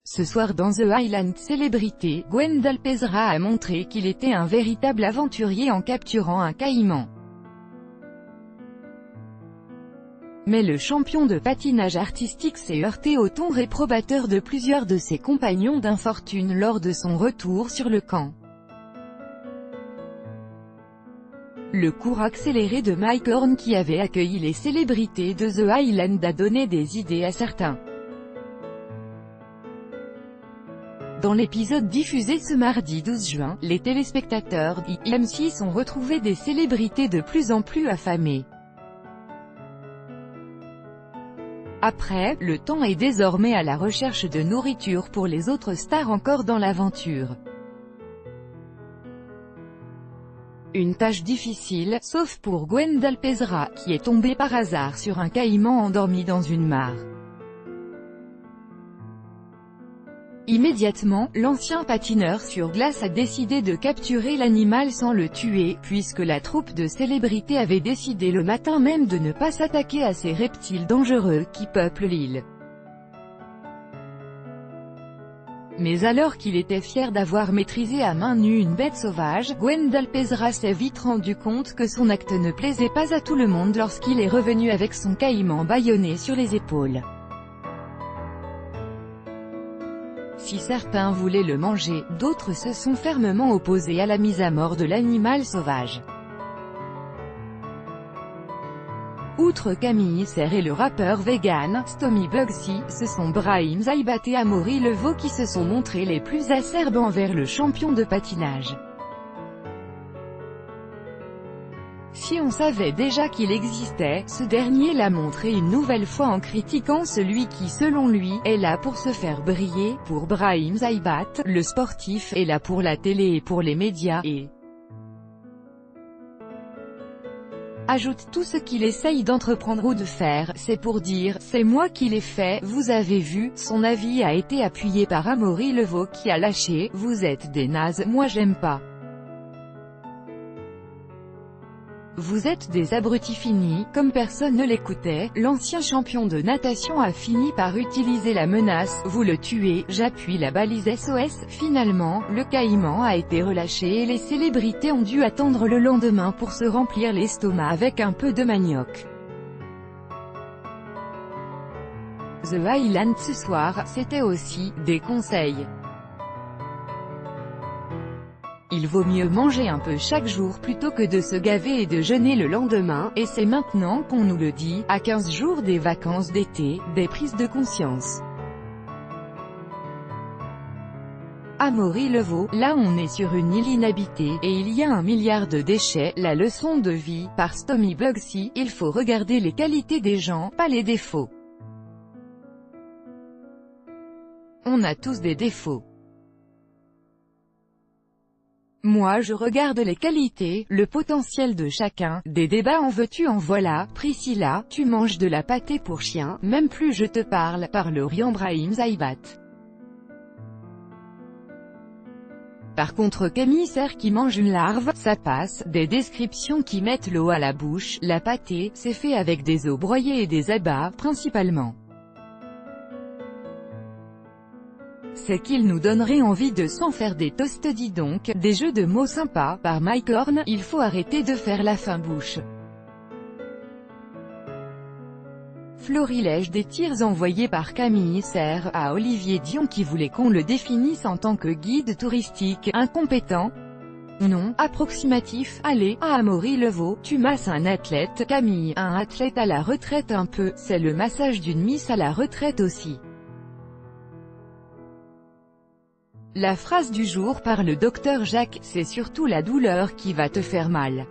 Ce soir dans The Highland Célébrité, Gwendal Pesra a montré qu'il était un véritable aventurier en capturant un caïman. Mais le champion de patinage artistique s'est heurté au ton réprobateur de plusieurs de ses compagnons d'infortune lors de son retour sur le camp. Le cours accéléré de Mike Horn qui avait accueilli les célébrités de The Highland a donné des idées à certains. Dans l'épisode diffusé ce mardi 12 juin, les téléspectateurs d'IMC ont retrouvé des célébrités de plus en plus affamées. Après, le temps est désormais à la recherche de nourriture pour les autres stars encore dans l'aventure. Une tâche difficile, sauf pour Gwendal Pesra, qui est tombé par hasard sur un caïman endormi dans une mare. Immédiatement, l'ancien patineur sur glace a décidé de capturer l'animal sans le tuer, puisque la troupe de célébrités avait décidé le matin même de ne pas s'attaquer à ces reptiles dangereux qui peuplent l'île. Mais alors qu'il était fier d'avoir maîtrisé à main nue une bête sauvage, Gwendal Pesra s'est vite rendu compte que son acte ne plaisait pas à tout le monde lorsqu'il est revenu avec son caïman bâillonné sur les épaules. Si certains voulaient le manger, d'autres se sont fermement opposés à la mise à mort de l'animal sauvage. Outre Camille Serre et le rappeur vegan, Stomy Bugsy, ce sont Brahim Zaibat et Amaury Levaux qui se sont montrés les plus acerbes envers le champion de patinage. Si on savait déjà qu'il existait, ce dernier l'a montré une nouvelle fois en critiquant celui qui selon lui, est là pour se faire briller. Pour Brahim Zaibat, le sportif est là pour la télé et pour les médias, et ajoute tout ce qu'il essaye d'entreprendre ou de faire, c'est pour dire, c'est moi qui l'ai fait, vous avez vu. Son avis a été appuyé par Amaury Levaux qui a lâché, vous êtes des nazes, moi j'aime pas. Vous êtes des abrutis finis, comme personne ne l'écoutait, l'ancien champion de natation a fini par utiliser la menace, vous le tuez, j'appuie la balise SOS. Finalement, le caïman a été relâché et les célébrités ont dû attendre le lendemain pour se remplir l'estomac avec un peu de manioc. The Highland ce soir, c'était aussi des conseils. Il vaut mieux manger un peu chaque jour plutôt que de se gaver et de jeûner le lendemain, et c'est maintenant qu'on nous le dit, à 15 jours des vacances d'été, des prises de conscience. Amaury Levaux, là on est sur une île inhabitée, et il y a 1 milliard de déchets, la leçon de vie, par Stomy Bugsy, il faut regarder les qualités des gens, pas les défauts. On a tous des défauts. Moi je regarde les qualités, le potentiel de chacun, des débats en veux-tu en voilà. Priscilla, tu manges de la pâtée pour chien, même plus je te parle, parle riant Brahim Zaibat. Par contre Camille Serre qui mange une larve, ça passe. Des descriptions qui mettent l'eau à la bouche, la pâtée, c'est fait avec des œufs broyés et des abats, principalement. C'est qu'il nous donnerait envie de s'en faire des toasts. Dis donc, des jeux de mots sympas, par Mike Horn, il faut arrêter de faire la fin bouche. Florilège des tirs envoyés par Camille Serre à Olivier Dion qui voulait qu'on le définisse en tant que guide touristique, incompétent. Non, approximatif. Allez, à Amaury Levaux, tu masses un athlète. Camille, un athlète à la retraite un peu, c'est le massage d'une miss à la retraite aussi. La phrase du jour par le docteur Jacques, c'est surtout la douleur qui va te faire mal.